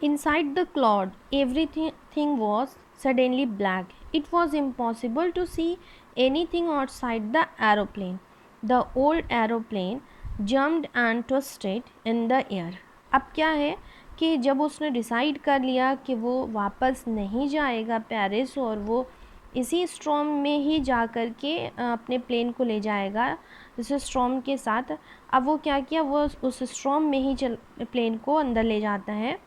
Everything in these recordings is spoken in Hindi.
Inside the cloud, everything was suddenly black. It was impossible to see anything outside the aeroplane. The old aeroplane jumped and twisted in the air. अब क्या है कि जब उसने डिसाइड कर लिया कि वो वापस नहीं जाएगा पेरिस और वो इसी स्ट्रॉम में ही जा कर के अपने प्लेन को ले जाएगा इस स्ट्रॉम के साथ, अब वो क्या किया, वो उस स्ट्रॉम में ही प्लेन को अंदर ले जाता है।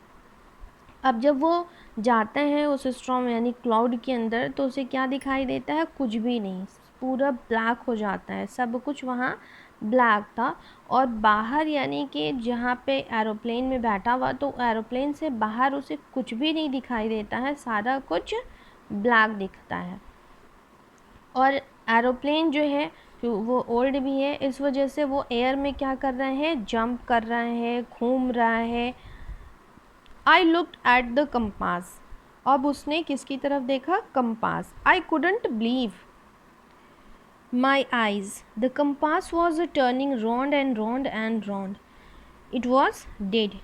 अब जब वो जाता है उस स्ट्रॉम यानी क्लाउड के अंदर, तो उसे क्या दिखाई देता है, कुछ भी नहीं, पूरा ब्लैक हो जाता है, सब कुछ वहाँ ब्लैक था। और बाहर यानी कि जहाँ पे एरोप्लेन में बैठा हुआ, तो एरोप्लेन से बाहर उसे कुछ भी नहीं दिखाई देता है, सारा कुछ ब्लैक दिखता है। और एरोप्लेन जो है वो ओल्ड भी है, इस वजह से वो एयर में क्या कर रहे हैं, जंप कर रहे हैं, घूम रहा है। I looked at the compass, अब उसने किसकी तरफ देखा, compass. I couldn't believe my eyes, the compass was turning round and round and round. It was dead,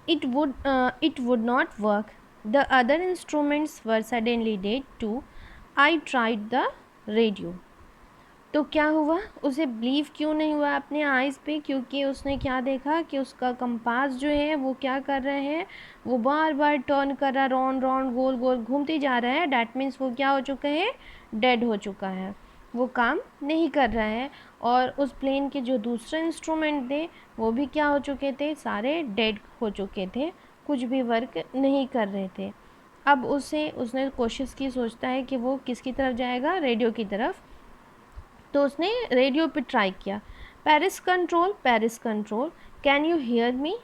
it would not work. The other instruments were suddenly dead too. I tried the radio. तो क्या हुआ, उसे बिलीव क्यों नहीं हुआ अपने आइज़ पे, क्योंकि उसने क्या देखा कि उसका कंपास जो है वो क्या कर रहे हैं, वो बार बार टर्न कर रहा है, राउंड राउंड गोल गोल घूमते जा रहा है। डैट मीन्स वो क्या हो चुका है, डेड हो चुका है, वो काम नहीं कर रहा है। और उस प्लेन के जो दूसरे इंस्ट्रूमेंट थे वो भी क्या हो चुके थे, सारे डेड हो चुके थे, कुछ भी वर्क नहीं कर रहे थे। अब उसने कोशिश की, सोचता है कि वो किसकी तरफ जाएगा, रेडियो की तरफ। तो उसने रेडियो पे ट्राई किया, Paris control can you hear me.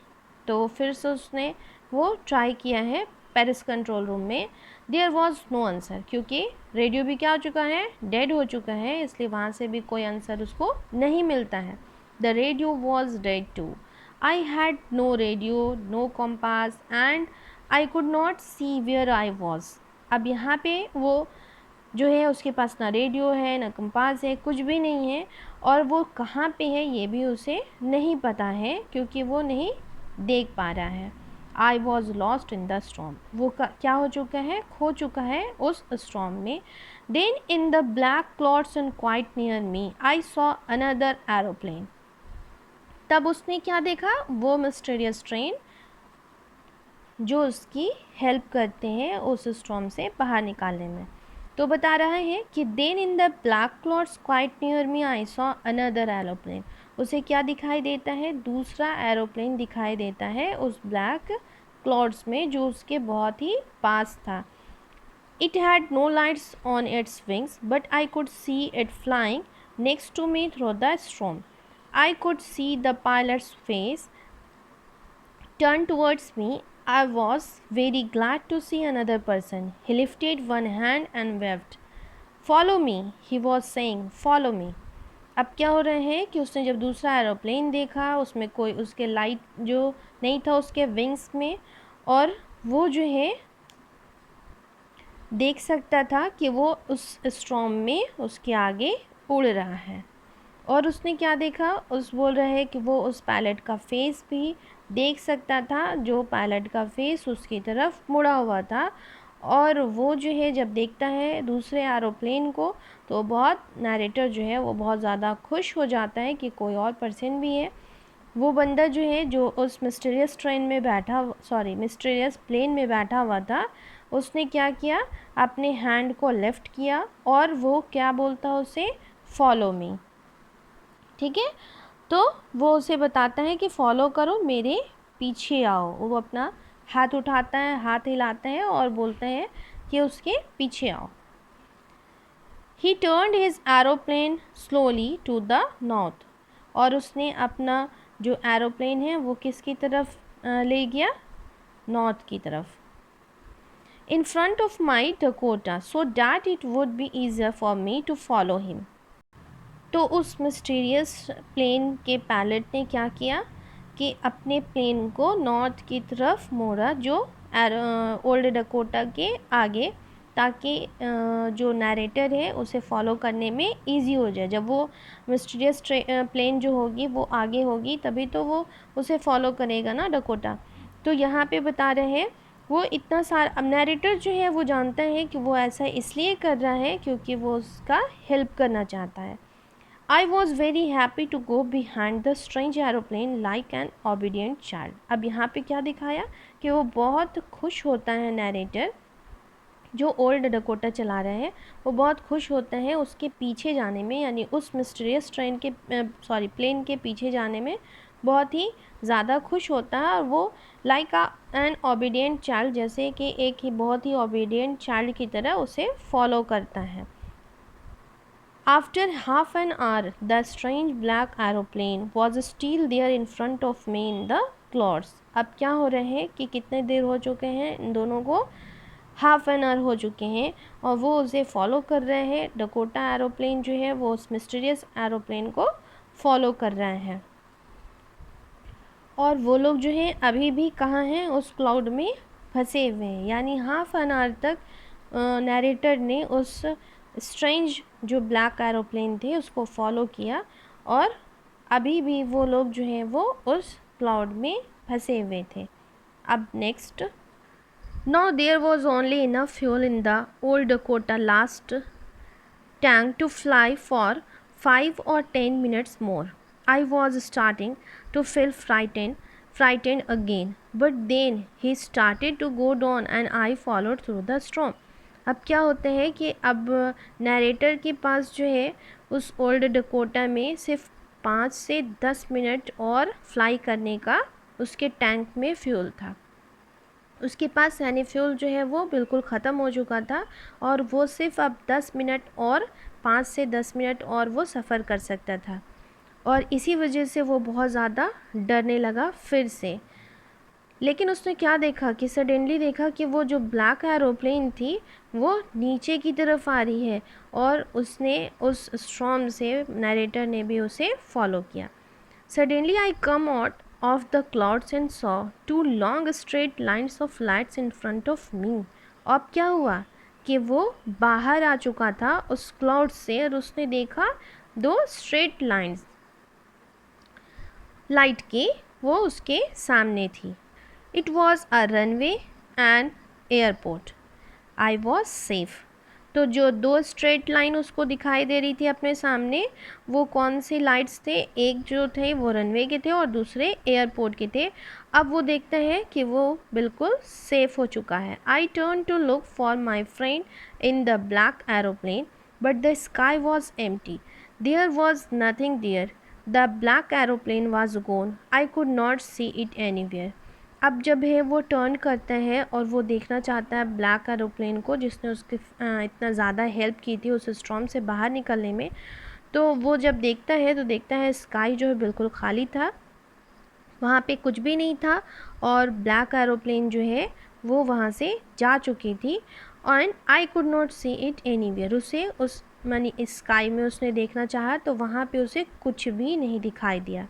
तो फिर से उसने वो ट्राई किया है पेरिस कंट्रोल रूम में। देयर वॉज नो आंसर, क्योंकि रेडियो भी क्या हो चुका है, डेड हो चुका है, इसलिए वहाँ से भी कोई आंसर उसको नहीं मिलता है। The radio was dead too. I had no radio, no compass and I could not see where I was. अब यहाँ पे वो जो है उसके पास ना रेडियो है, ना कंपास है, कुछ भी नहीं है, और वो कहाँ पे है ये भी उसे नहीं पता है, क्योंकि वो नहीं देख पा रहा है। I was lost in the storm, वो क्या हो चुका है, खो चुका है उस स्टॉर्म में। Then in the black clouds and quite near me I saw another aeroplane. तब उसने क्या देखा, वो मिस्टीरियस ट्रेन जो उसकी हेल्प करते हैं उस स्टॉर्म से बाहर निकालने में। तो बता रहा है कि then in the black clouds quite near me I saw another aeroplane. उसे क्या दिखाई देता है, दूसरा एरोप्लेन दिखाई देता है उस ब्लैक क्लाउड्स में जो उसके बहुत ही पास था। It had no lights on its wings but I could see it flying next to me through the storm. I could see the pilot's face turned towards me. I was very glad to see another person. He lifted one hand and waved. Follow me, he was saying, follow me. अब क्या हो रहा है कि उसने जब दूसरा एरोप्लेन देखा, उसमें कोई उसके लाइट जो नहीं था उसके विंग्स में, और वो जो है देख सकता था कि वो उस स्टॉर्म में उसके आगे उड़ रहा है। और उसने क्या देखा, बोल रहा है कि वो उस पायलट का फेस भी देख सकता था, जो पायलट का फेस उसकी तरफ मुड़ा हुआ था। और वो जो है जब देखता है दूसरे एरोप्लेन को, तो बहुत नरेटर जो है वो बहुत ज़्यादा खुश हो जाता है कि कोई और पर्सन भी है। वो बंदा जो है जो उस मिस्टीरियस प्लेन में बैठा हुआ था, उसने क्या किया, अपने हैंड को लिफ्ट किया और वो क्या बोलता है उसे, फॉलो मी। ठीक है, तो वो उसे बताता है कि फॉलो करो, मेरे पीछे आओ। वो अपना हाथ उठाता है, हाथ हिलाता है और बोलता है कि उसके पीछे आओ। He turned his aeroplane slowly to the north, और उसने अपना जो एरोप्लेन है वो किसकी तरफ ले गया, नॉर्थ की तरफ। In front of my Dakota so that it would be easier for me to follow him. तो उस मिस्टीरियस प्लेन के पायलट ने क्या किया कि अपने प्लेन को नॉर्थ की तरफ मोड़ा, जो ओल्ड डकोटा के आगे, ताकि जो नरेटर है उसे फॉलो करने में इजी हो जाए। जब वो मिस्टीरियस प्लेन जो होगी वो आगे होगी, तभी तो वो उसे फॉलो करेगा ना डकोटा। तो यहाँ पे बता रहे हैं वो इतना सारा, अब नैरेटर जो है वो जानता है कि वो ऐसा इसलिए कर रहा है क्योंकि वो उसका हेल्प करना चाहता है। I was very happy to go behind the strange aeroplane like an obedient child। अब यहाँ पे क्या दिखाया कि वो बहुत खुश होता है, नैरेटर जो ओल्ड डकोटा चला रहा है वो बहुत खुश होता है उसके पीछे जाने में, यानी उस मिस्टीरियस ट्रेन के प्लेन के पीछे जाने में बहुत ही ज़्यादा खुश होता है। और वो लाइक एन ओबीडियंट चाइल्ड, जैसे कि एक ही बहुत ही ओबीडियंट चाइल्ड की तरह उसे फॉलो करता है। After half an hour, the strange black aeroplane was still there in front of me in the clouds। अब क्या हो रहे हैं कि कितने देर हो चुके हैं, इन दोनों को हाफ एन आवर हो चुके हैं और वो उसे फॉलो कर रहे हैं। डकोटा एरोप्लेन जो है वो उस मिस्टीरियस एरोप्लेन को फॉलो कर रहे हैं और वो लोग जो हैं अभी भी कहाँ हैं, उस क्लाउड में फंसे हुए हैं। यानी हाफ एन आवर तक नैरेटर ने उस स्ट्रेंज जो ब्लैक एरोप्लेन थे उसको फॉलो किया और अभी भी वो लोग जो हैं वो उस क्लाउड में फंसे हुए थे। अब next, now there was only enough fuel in the old Dakota last tank to fly for 5 or 10 minutes more। I was starting to feel frightened again, but then he started to go down and I followed through the storm। अब क्या होता है कि अब नैरेटर के पास जो है उस ओल्ड डकोटा में सिर्फ 5 से 10 मिनट और फ्लाई करने का उसके टैंक में फ्यूल था। उसके पास यानी फ्यूल जो है वो बिल्कुल ख़त्म हो चुका था और वो सिर्फ अब 10 मिनट और 5 से 10 मिनट और वो सफ़र कर सकता था और इसी वजह से वो बहुत ज़्यादा डरने लगा फिर से। लेकिन उसने क्या देखा कि सडनली देखा कि वो जो ब्लैक एरोप्लेन थी वो नीचे की तरफ आ रही है और उसने उस स्टॉर्म से नैरेटर ने भी उसे फॉलो किया। Suddenly I come out of the clouds and saw 2 long straight lines of lights in front of me। अब क्या हुआ कि वो बाहर आ चुका था उस क्लाउड से और उसने देखा 2 स्ट्रेट लाइंस लाइट की, वो उसके सामने थी। It was a runway and airport. I was safe. तो जो 2 स्ट्रेट लाइन उसको दिखाई दे रही थी अपने सामने, वो कौन सी लाइट्स थे, एक जो थे वो रनवे के थे और दूसरे एयरपोर्ट के थे। अब वो देखता है कि वो बिल्कुल सेफ हो चुका है। I turn to look for my friend in the black aeroplane but the sky was empty. There was nothing there. The black aeroplane was gone. I could not see it anywhere. अब जब है वो टर्न करता है और वो देखना चाहता है ब्लैक एरोप्लेन को जिसने उसके इतना ज़्यादा हेल्प की थी उस स्टॉर्म से बाहर निकलने में, तो वो जब देखता है तो देखता है स्काई जो है बिल्कुल खाली था, वहाँ पे कुछ भी नहीं था और ब्लैक एरोप्लेन जो है वो वहाँ से जा चुकी थी and I could not see it anywhere. उसे उस मानी स्काई में उसने देखना चाहा तो वहाँ पे उसे कुछ भी नहीं दिखाई दिया।